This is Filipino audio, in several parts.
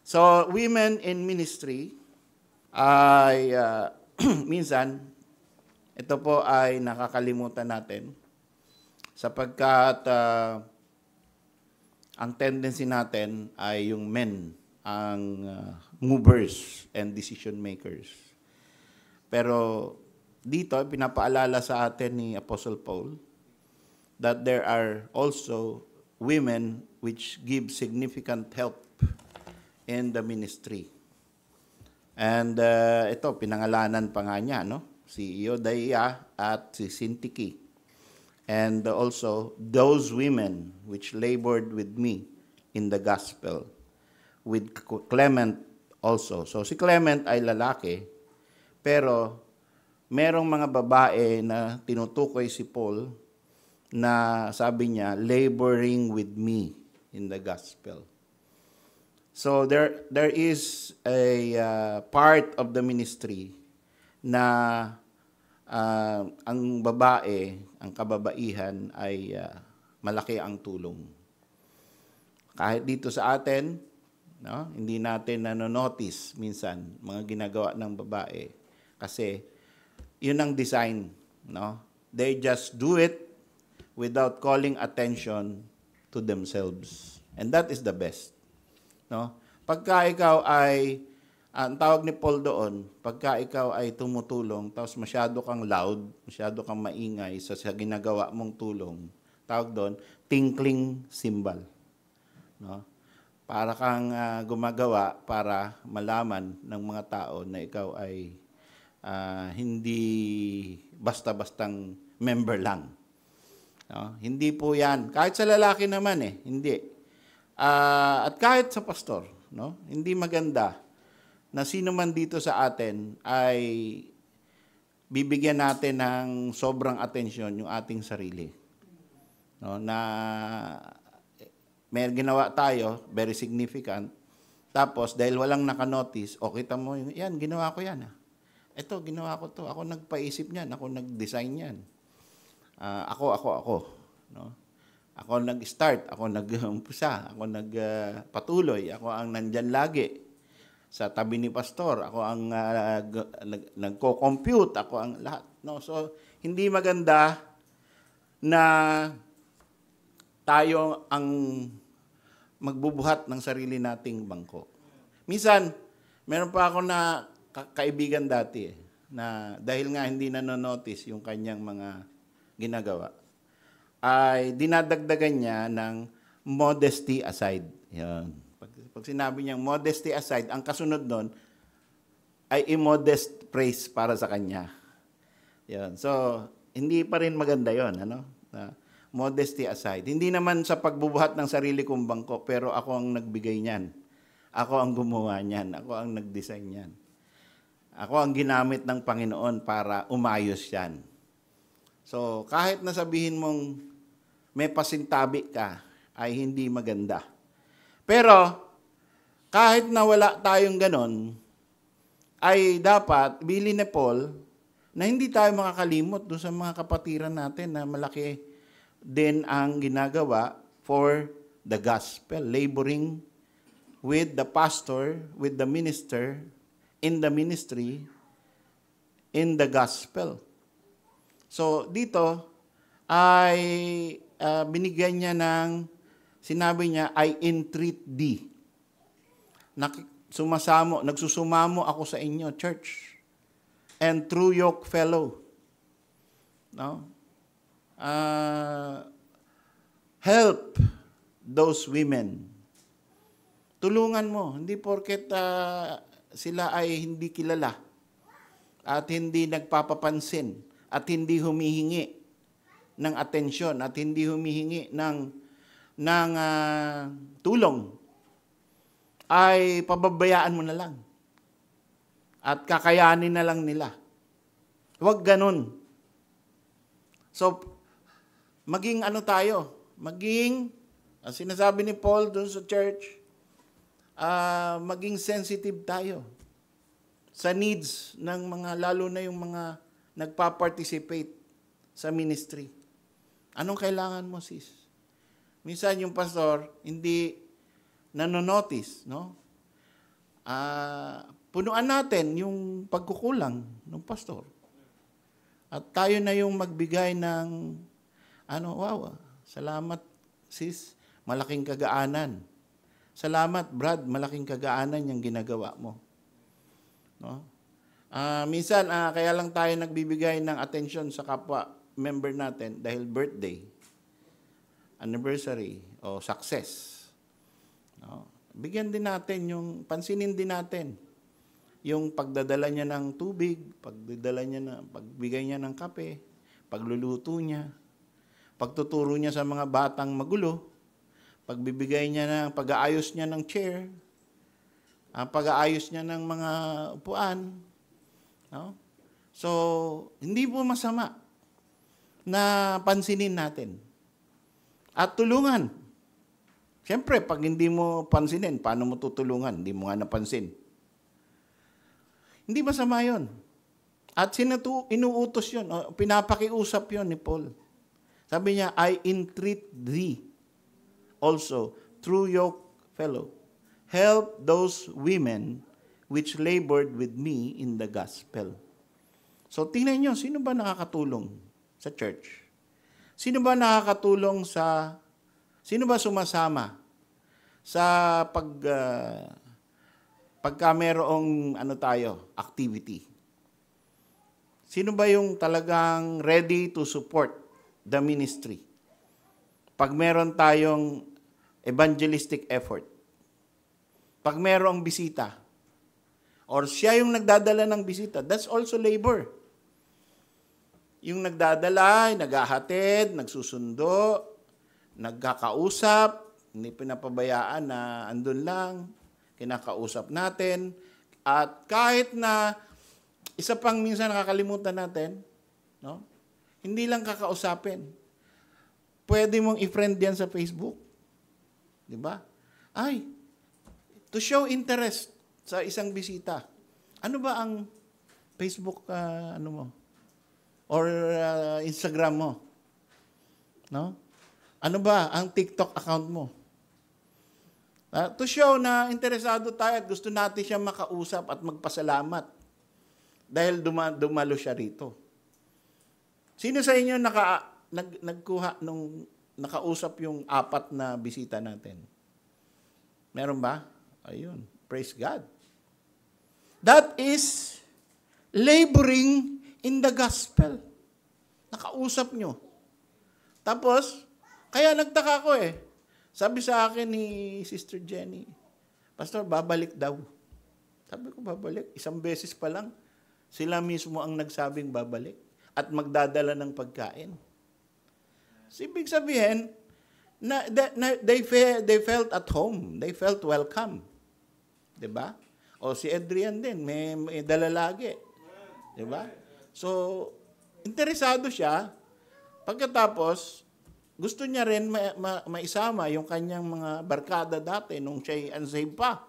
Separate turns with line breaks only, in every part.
So, women in ministry ay minsan, ito po ay nakakalimutan natin sapagkat ang tendency natin ay yung men ang movers and decision makers. Pero dito, pinapaalala sa atin ni Apostle Paul that there are also women which give significant help in the ministry. And ito, pinangalanan pa nga niya, no? Si Euodia at si Syntyche. And also, those women which labored with me in the gospel, with Clement also. So si Clement ay lalaki, pero merong mga babae na tinutukoy si Paul na sabi niya, laboring with me in the gospel. So there is a part of the ministry na ang babae, ang kababaihan ay malaki ang tulong. Kahit dito sa atin, no, hindi natin nanonotice minsan mga ginagawa ng babae kasi yun ang design, no? They just do it without calling attention to themselves. And that is the best. No? Pagka ikaw ay, ang tawag ni Paul doon, pagka ikaw ay tumutulong, tapos masyado kang loud, masyado kang maingay sa ginagawa mong tulong, tawag doon, tinkling cymbal. No? Para kang gumagawa para malaman ng mga tao na ikaw ay hindi basta-bastang member lang. No? Hindi po yan. Kahit sa lalaki naman hindi. At kahit sa pastor, no? Hindi maganda na sino man dito sa atin ay bibigyan natin ng sobrang atensyon yung ating sarili. No? Na may ginawa tayo, very significant, tapos dahil walang nakanotice, kita mo, yan, ginawa ko yan. Ito, ginawa ko to. Ako nagpaisip niyan, ako nag-design niyan. Ako. No? Ako nag-start, ako nag-umpisa, ako nagpatuloy, ako ang nandyan lagi sa tabi ni pastor, ako ang nagko-compute, ako ang lahat. No? So, hindi maganda na tayo ang magbubuhat ng sarili nating bangko. Minsan, meron pa ako na kaibigan dati na dahil nga hindi nanonotice yung kanyang mga ginagawa, ay dinadagdagan niya ng modesty aside. Yan. Pag sinabi niyang modesty aside, ang kasunod nun ay immodest praise para sa kanya. Yan. So, hindi pa rin maganda yon, ano? Modesty aside. Hindi naman sa pagbubuhat ng sarili kong bangko, pero ako ang nagbigay niyan. Ako ang gumawa niyan. Ako ang nag-design niyan. Ako ang ginamit ng Panginoon para umayos yan. So, kahit nasabihin mong may pasintabi ka, ay hindi maganda. Pero, kahit na wala tayong ganon, ay dapat, bilin ni Paul, na hindi tayo makakalimot doon sa mga kapatiran natin na malaki din ang ginagawa for the gospel, laboring with the pastor, with the minister, in the ministry, in the gospel. So, dito ay binigyan niya ng, sinabi niya, I entreat thee. Nagsusumamo ako sa inyo, church, and true yoke fellow. No? Help those women. Tulungan mo, hindi porket sila ay hindi kilala at hindi nagpapapansin at hindi humihingi ng atensyon at hindi humihingi ng tulong, ay pababayaan mo na lang at kakayanin na lang nila. Huwag ganun. So, maging ang sinasabi ni Paul doon sa church, maging sensitive tayo sa needs ng mga, lalo na yung mga nagpa-participate sa ministry. Anong kailangan mo, sis? Minsan yung pastor, hindi nanonotice, no? punuan natin yung pagkukulang ng pastor. At tayo na yung magbigay ng, wow, salamat sis, malaking kagaanan. Salamat Brad, malaking kagaanan yung ginagawa mo. No? Minsan, kaya lang tayo nagbibigay ng atensyon sa kapwa member natin dahil birthday, anniversary, o success. No? Bigyan din natin pansinin din natin yung pagdadala niya ng tubig, pagbigay niya ng kape, pagluluto niya, pagtuturo niya sa mga batang magulo, pagbibigay niya pag-aayos niya ng chair, pag-aayos niya ng mga upuan. No? So, hindi po masama na pansinin natin. At tulungan. Siyempre, pag hindi mo pansinin, paano mo tutulungan? Hindi mo nga napansin. Hindi masama yun. At inuutos yun, pinapakiusap yun ni Paul. Sabi niya, I entreat thee also through your fellow. Help those women which labored with me in the gospel. So, tingnan nyo, sino ba nakakatulong sa church? Sino ba nakakatulong sino ba sumasama sa pagka merong activity? Sino ba yung talagang ready to support the ministry? Pag meron tayong evangelistic effort, pag merong bisita, or siya yung nagdadala ng bisita, that's also labor. Yung nagdadala, naghahatid, nagsusundo, nagkakausap, hindi pinapabayaan na andun lang, kinakausap natin, at kahit na isa pang minsan nakakalimutan natin, no? Hindi lang kakausapin. Pwede mong i-friend yan sa Facebook. Di ba? To show interest sa isang bisita. Ano ba ang Facebook mo? Or Instagram mo? No? Ano ba ang TikTok account mo? To show na interesado tayo at gusto natin siya makausap at magpasalamat dahil dumalo siya rito. Sino sa inyo nagkuha nung nakausap yung 4 na bisita natin? Meron ba? Ayun. Praise God. That is laboring in the gospel. Nakausap nyo. Tapos, kaya nagtaka ko Sabi sa akin ni Sister Jenny, Pastor, babalik daw. Sabi ko, babalik? 1 beses pa lang. Sila mismo ang nagsabing babalik at magdadala ng pagkain. So, ibig sabihin, they felt at home. They felt welcome. Diba? O si Adrian din, may dala lagi. Diba? So, interesado siya. Pagkatapos, gusto niya rin maisama yung kanyang mga barkada dati nung siya'y unsaved pa.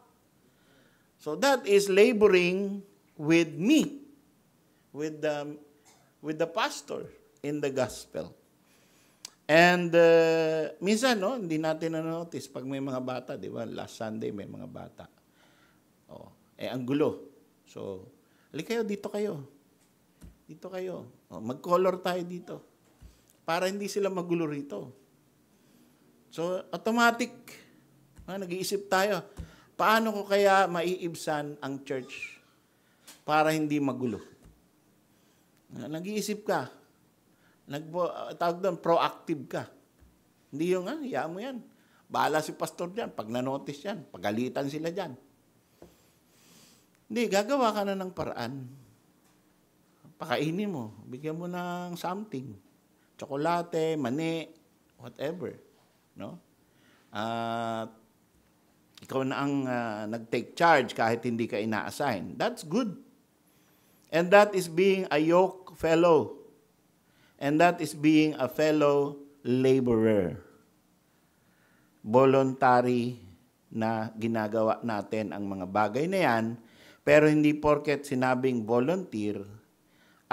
So that is laboring with me, with the pastor in the gospel. And minsan, hindi natin na-notice pag may mga bata, di ba? Last Sunday may mga bata. Ang gulo. So, kayo, dito kayo. Dito kayo. Mag-color tayo dito. Para hindi sila magulo rito. So, automatic, nag-iisip tayo, paano ko kaya maiibsan ang church para hindi magulo? Nag-iisip ka. Tawag doon, proactive ka. Hindi yung, hayaan mo yan. Bahala si pastor dyan. Pag na-notice yan, pagalitan sila dyan. Hindi, gagawa ka na ng paraan. Pakainin mo. Bigyan mo ng something. Tsokolate, mani, whatever. No? Ikaw na ang nag-take charge kahit hindi ka ina-assign. That's good. And that is being a yoke fellow. And that is being a fellow laborer. Voluntary na ginagawa natin ang mga bagay na yan, pero hindi porket sinabing volunteer,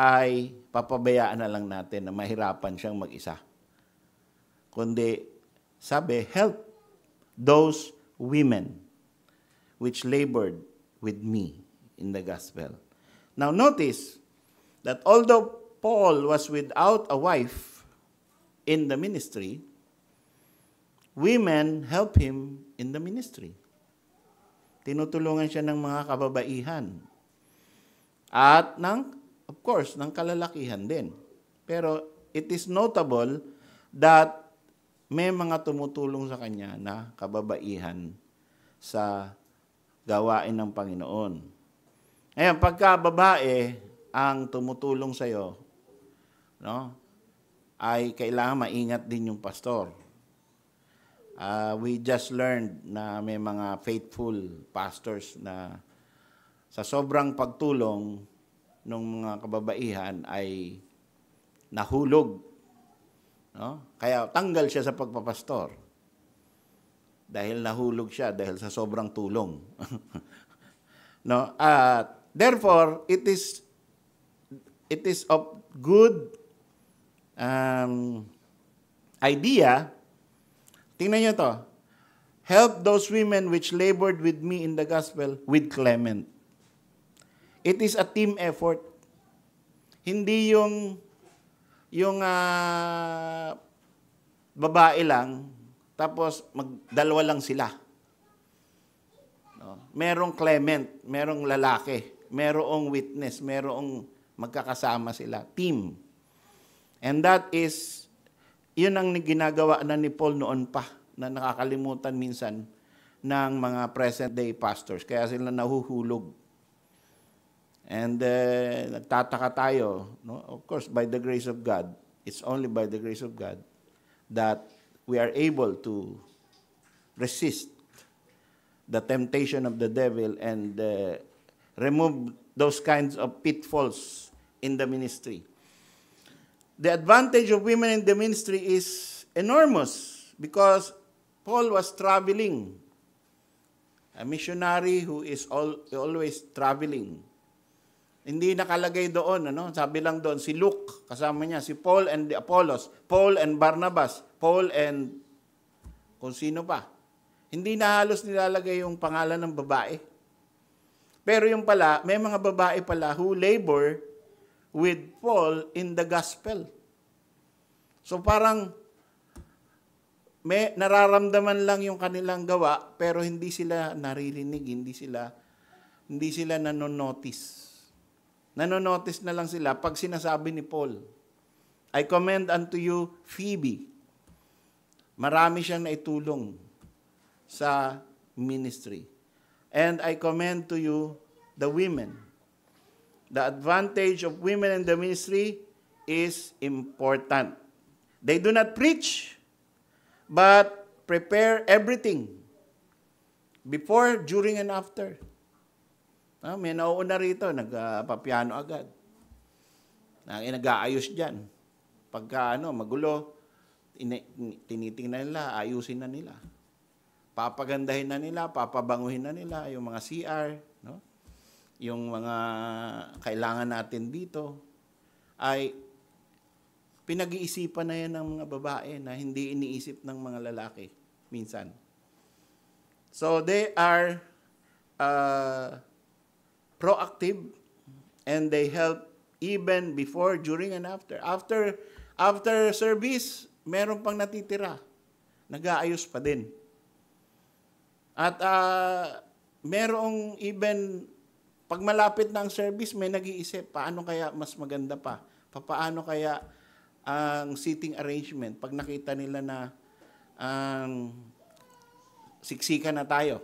ay papabayaan na lang natin na mahirapan siyang mag-isa. Kundi, sabi, help those women which labored with me in the gospel. Now notice that although Paul was without a wife in the ministry, women help him in the ministry. Tinutulungan siya ng mga kababaihan. At of course, ng kalalakihan din. Pero it is notable that may mga tumutulong sa kanya na kababaihan sa gawain ng Panginoon. Ngayon, pagka babae ang tumutulong sa iyo, no, ay kailangan maingat din yung pastor. We just learned na may mga faithful pastors na sa sobrang pagtulong ng mga kababaihan ay nahulog. No? Kaya tanggal siya sa pagpapastor. Dahil nahulog siya dahil sa sobrang tulong. No? Therefore, it is of good idea. Tingnan niyo to. Help those women which labored with me in the gospel with Clement. It is a team effort. Hindi yung babae lang, tapos dalawa lang sila. No? Merong Clement, merong lalaki, merong witness, merong magkakasama sila. Team. And that is, yun ang ginagawa na ni Paul noon pa, na nakakalimutan minsan ng mga present-day pastors. Kaya sila nahuhulog. And nagtataka tayo, no? Of course, by the grace of God, it's only by the grace of God that we are able to resist the temptation of the devil and remove those kinds of pitfalls in the ministry. The advantage of women in the ministry is enormous because Paul was traveling. A missionary who is always traveling. Hindi nakalagay doon, ano? Sabi lang doon, si Luke, kasama niya, si Paul and the Apollos, Paul and Barnabas, Paul and kung sino pa. Hindi na halos nilalagay yung pangalan ng babae. Pero yung pala, may mga babae pala who labor with Paul in the gospel. So parang may nararamdaman lang yung kanilang gawa, pero hindi sila naririnig, hindi sila nanonotice. Nanonotice na lang sila pag sinasabi ni Paul, I commend unto you Phoebe. Marami siyang naitulong sa ministry. And I commend to you the women. The advantage of women in the ministry is important. They do not preach, but prepare everything before, during, and after. May nauuna rito, nagpapiano agad. Nag-aayos dyan. Pagka magulo, tinitingnan nila, ayusin na nila. Papagandahin na nila, papabanguhin na nila yung mga CR, no? Yung mga kailangan natin dito, ay pinag-iisipan na yan ng mga babae na hindi iniisip ng mga lalaki minsan. So they are proactive, and they help even before, during, and after. After service, meron pang natitira. Nag-aayos pa din. At merong even, pag malapit na ang service, may nag-iisip, paano kaya mas maganda pa? Paano kaya ang seating arrangement pag nakita nila na siksikan na tayo?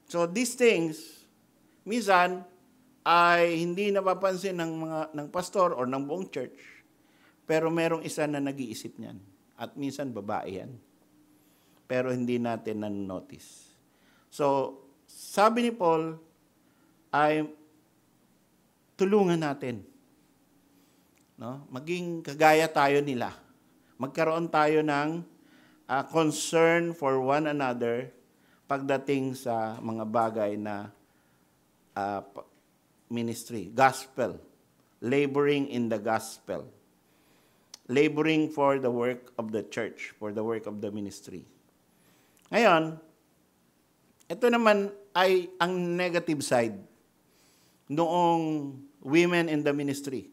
So these things, minsan ay hindi napapansin ng pastor or ng buong church, pero merong isa na nag-iisip niyan. At minsan babae yan. Pero hindi natin nanonotice. So, sabi ni Paul ay tulungan natin. No? Maging kagaya tayo nila. Magkaroon tayo ng concern for one another pagdating sa mga bagay na ministry, gospel, laboring in the gospel, laboring for the work of the church, for the work of the ministry. Ngayon, ito naman ay ang negative side noong women in the ministry.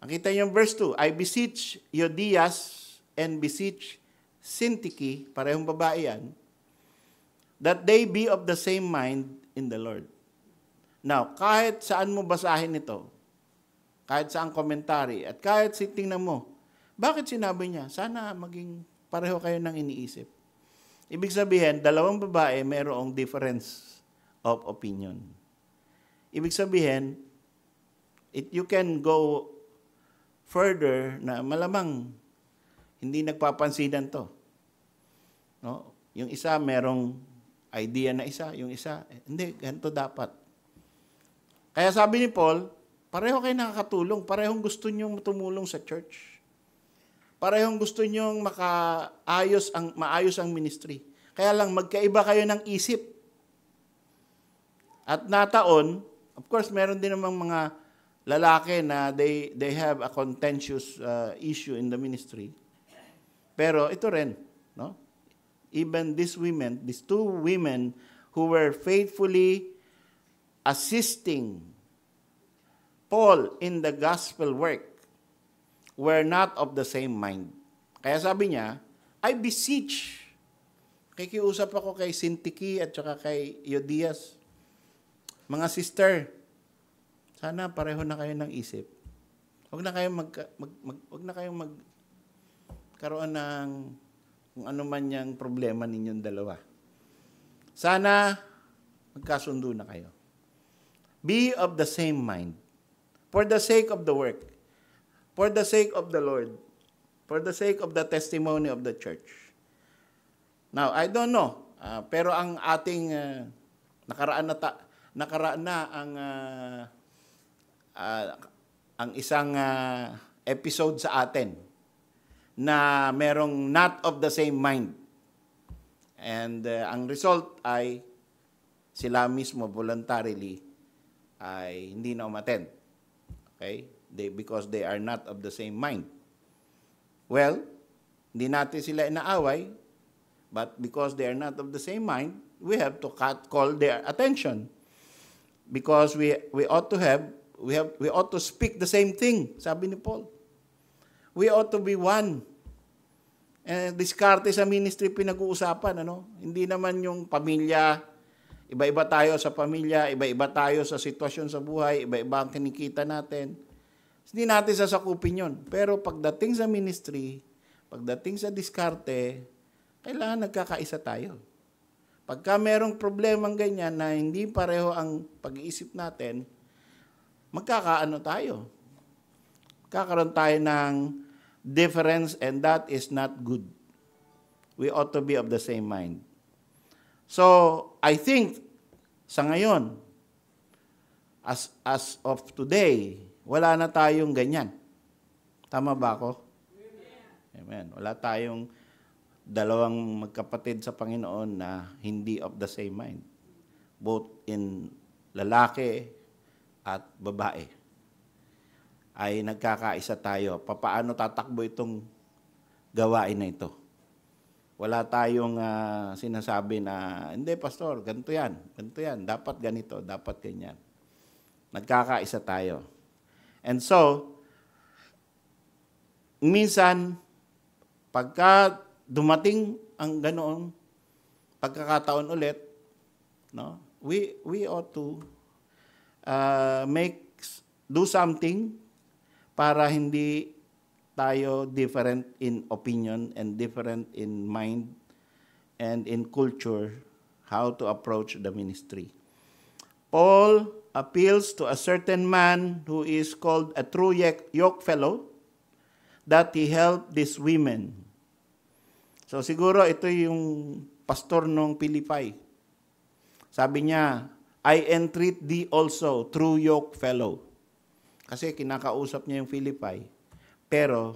Nakita niyo yung verse 2, I beseech Euodias and beseech Syntyche, parehong babae yan, that they be of the same mind in the Lord. Now, kahit saan mo basahin ito, kahit saan commentary, at kahit tingnan mo, bakit sinabi niya, sana maging pareho kayo ng iniisip? Ibig sabihin, dalawang babae mayroong difference of opinion. Ibig sabihin, you can go further na malamang hindi nagpapansinan to. No? Yung isa merong idea na isa, yung isa, hindi, ganito dapat. Kaya sabi ni Paul, pareho kayo nakakatulong, parehong gusto nyong tumulong sa church. Parehong gusto nyong maayos ang ministry. Kaya lang, magkaiba kayo ng isip. At nataon, of course, meron din namang mga lalaki na they have a contentious issue in the ministry. Pero ito rin, no? Even these two women who were faithfully assisting Paul in the gospel work, were not of the same mind. Kaya sabi niya, I beseech. Kikiusap ako kay Syntyche at saka kay Euodias. Mga sister, sana pareho na kayo ng isip. Huwag na kayong magkaroon ng kung ano man yung problema ninyong dalawa. Sana magkasundo na kayo. Be of the same mind. For the sake of the work. For the sake of the Lord, for the sake of the testimony of the church. Now, I don't know, pero ang ating nakaraan na ang isang episode sa atin na merong not of the same mind. And ang result ay sila mismo voluntarily ay hindi na umattend. Okay? Because they are not of the same mind. Well, hindi natin sila inaaway, but because they are not of the same mind, we have to call their attention. Because we ought to speak the same thing, sabi ni Paul. We ought to be one. Diskarte sa ministry pinag-uusapan, ano? Hindi naman yung pamilya, iba-iba tayo sa pamilya, iba-iba tayo sa sitwasyon sa buhay, iba-iba ang kinikita natin. Hindi natin sasakupin yun. Pero pagdating sa ministry, pagdating sa diskarte, kailangan nagkakaisa tayo. Pagka merong problemang ganyan na hindi pareho ang pag-iisip natin, magkakaano tayo. Kakaroon tayo ng difference and that is not good. We ought to be of the same mind. So, I think, sa ngayon, as of today, wala na tayong ganyan. Tama ba ako? Amen. Wala tayong dalawang magkapatid sa Panginoon na hindi of the same mind. Both in lalaki at babae. Ay nagkakaisa tayo. Papaano tatakbo itong gawain na ito? Wala tayong sinasabi na, hindi pastor, ganito yan, dapat ganito, dapat ganyan. Nagkakaisa tayo. And so, minsan, pagka dumating ang ganoong pagkakataon ulit, no, we ought to do something para hindi tayo different in opinion and different in mind and in culture how to approach the ministry. Paul appeals to a certain man who is called a true yoke fellow that he helped these women. So siguro ito yung pastor ng Philippi. Sabi niya, I entreat thee also, true yoke fellow. Kasi kinakausap niya yung Philippi. Pero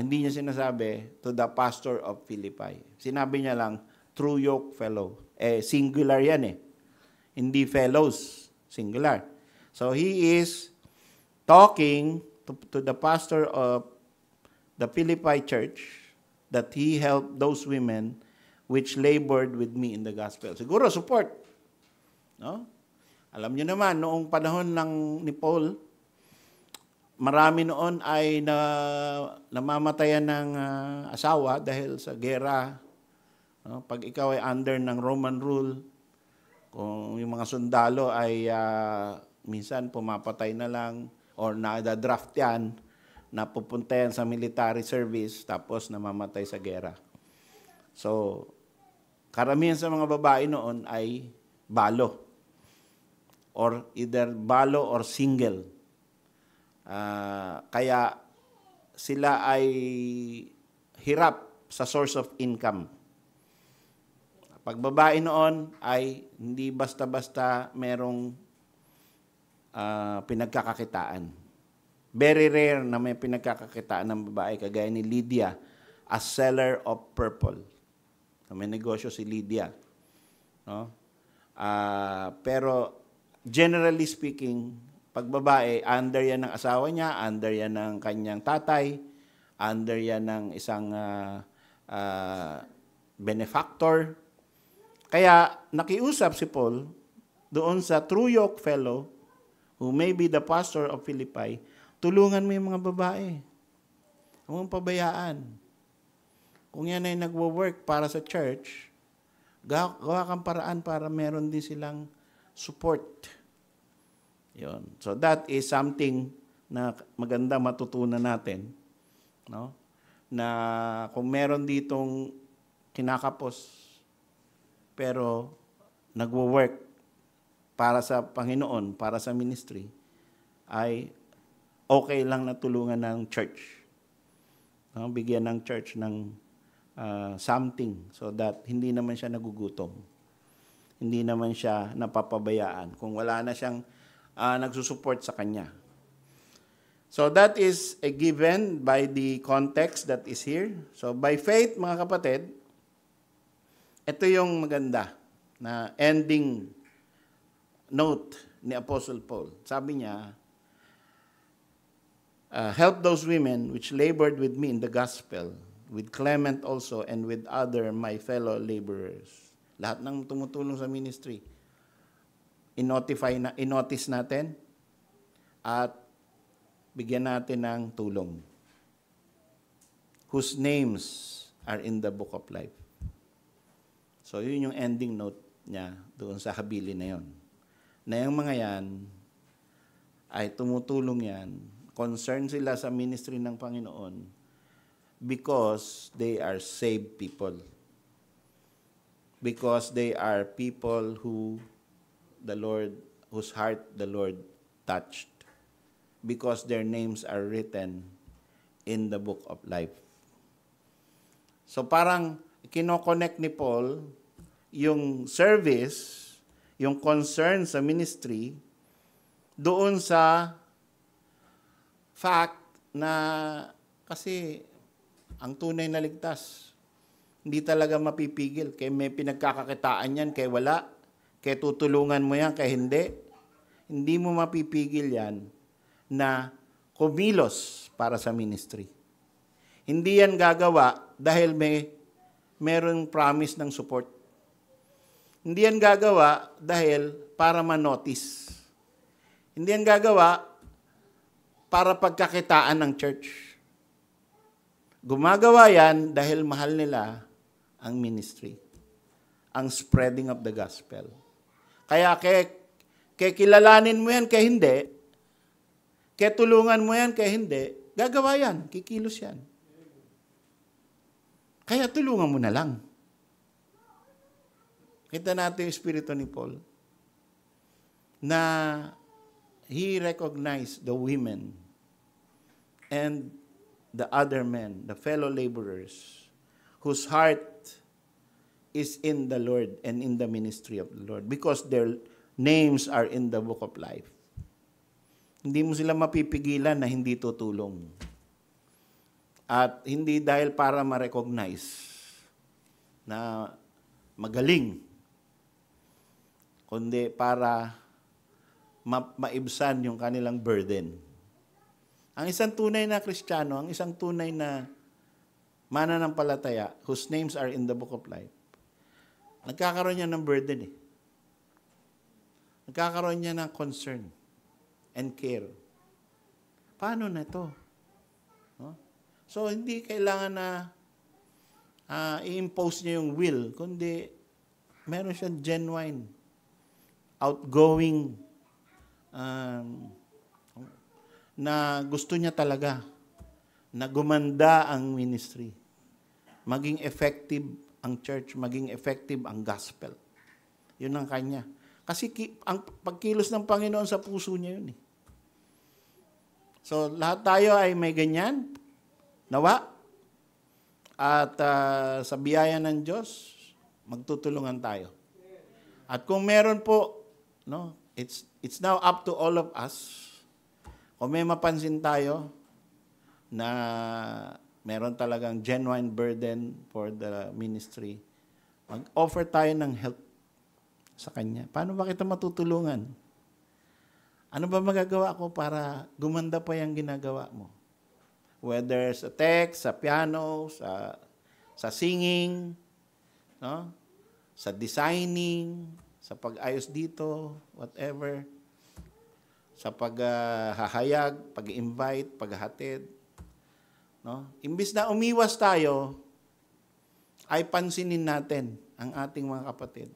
hindi niya sinasabi to the pastor of Philippi. Sinabi niya lang, true yoke fellow. Singular yan eh. Hindi fellows, singular. So he is talking to the pastor of the Philippi church that he helped those women which labored with me in the gospel. Siguro, support. No? Alam niyo naman, noong panahon ni Paul, marami noon ay namamatayan ng asawa dahil sa gera. No? Pag ikaw ay under ng Roman rule, kung yung mga sundalo ay minsan pumapatay na lang or nada-draft yan, napupunta yan sa military service, tapos namamatay sa gera. So, karamihan sa mga babae noon ay balo. Or either balo or single. Kaya sila ay hirap sa source of income. Pag babae noon ay hindi basta-basta merong pinagkakakitaan. Very rare na may pinagkakakitaan ng babae, kagaya ni Lydia, a seller of purple. May negosyo si Lydia. No? Pero generally speaking, pag babae, under yan ng asawa niya, under yan ng kanyang tatay, under yan ng isang benefactor. Kaya nakiusap si Paul doon sa true yoke fellow, who may be the pastor of Philippi, tulungan mo yung mga babae. Huwag mong pabayaan. Kung yan ay nagwo-work para sa church, gawa kang paraan para meron din silang support. Yun. So that is something na maganda matutunan natin, no? Na kung meron ditong kinakapos pero nagwo-work para sa Panginoon, para sa ministry, ay okay lang na tulungan ng church. No? Bigyan ng church ng something so that hindi naman siya nagugutom. Hindi naman siya napapabayaan kung wala na siyang nagsusupport sa kanya. So that is a given by the context that is here. So by faith, mga kapatid, ito yung maganda na ending note ni Apostle Paul. Sabi niya, help those women which labored with me in the gospel, with Clement also, and with other my fellow laborers. Lahat ng tumutulong sa ministry, inotice natin at bigyan natin ng tulong. Whose names are in the book of life. So, yun yung ending note niya doon sa habili na yun. Na yung mga yan ay tumutulong yan, concerned sila sa ministry ng Panginoon because they are saved people. Because they are people whose heart the Lord touched. Because their names are written in the book of life. So parang kinoconnect ni Paul yung service, yung concern sa ministry, doon sa fact na kasi ang tunay na ligtas, hindi talaga mapipigil. Kaya may pinagkakakitaan yan, kaya wala. Kaya tutulungan mo yan, kaya hindi. Hindi mo mapipigil yan na kumilos para sa ministry. Hindi yan gagawa dahil merong promise ng support. Hindi yan gagawa dahil para ma-notice. Hindi yan gagawa para pagkakitaan ng church. Gumagawa yan dahil mahal nila ang ministry, ang spreading of the gospel. Kaya kaya kilalanin mo yan kaya hindi, kaya tulungan mo yan kaya hindi, gagawa yan, kikilos yan. Kaya tulungan mo na lang. Kita natin yung espiritu ni Paul na he recognized the women and the other men, the fellow laborers, whose heart is in the Lord and in the ministry of the Lord because their names are in the book of life. Hindi mo sila mapipigilan na hindi tutulong. At hindi dahil para ma-recognize na magaling, kundi para maibsan yung kanilang burden. Ang isang tunay na Kristiyano, ang isang tunay na mananampalataya, whose names are in the book of life, Nagkakaroon niya ng burden eh. Nagkakaroon niya ng concern and care. Paano na ito? No? So, hindi kailangan na i-impose niya yung will, kundi meron siyang genuine, outgoing, na gusto niya talaga na gumanda ang ministry. Maging effective ang church, maging effective ang gospel. Yun ang kanya. Kasi ang pagkilos ng Panginoon sa puso niya yun eh. So, lahat tayo ay may ganyan. Nawa. At sa biyaya ng Diyos, magtutulungan tayo. At kung meron po, no, it's now up to all of us. Kung may mapansin tayo na meron talagang genuine burden for the ministry, mag-offer tayo ng help sa kanya. Paano ba kita matutulungan? Ano ba magagawa ko para gumanda pa yung ginagawa mo? Whether sa text, sa piano, sa singing, no? Sa designing, sa pag-ayos dito, whatever. Sa paghahayag, pag-invite, paghahatid. No? Imbis na umiwas tayo, ay pansinin natin ang ating mga kapatid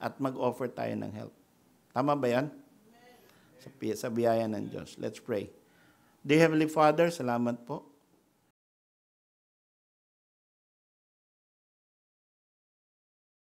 at mag-offer tayo ng help. Tama ba yan? Sa biyaya ng Diyos. Let's pray. Dear Heavenly Father, salamat po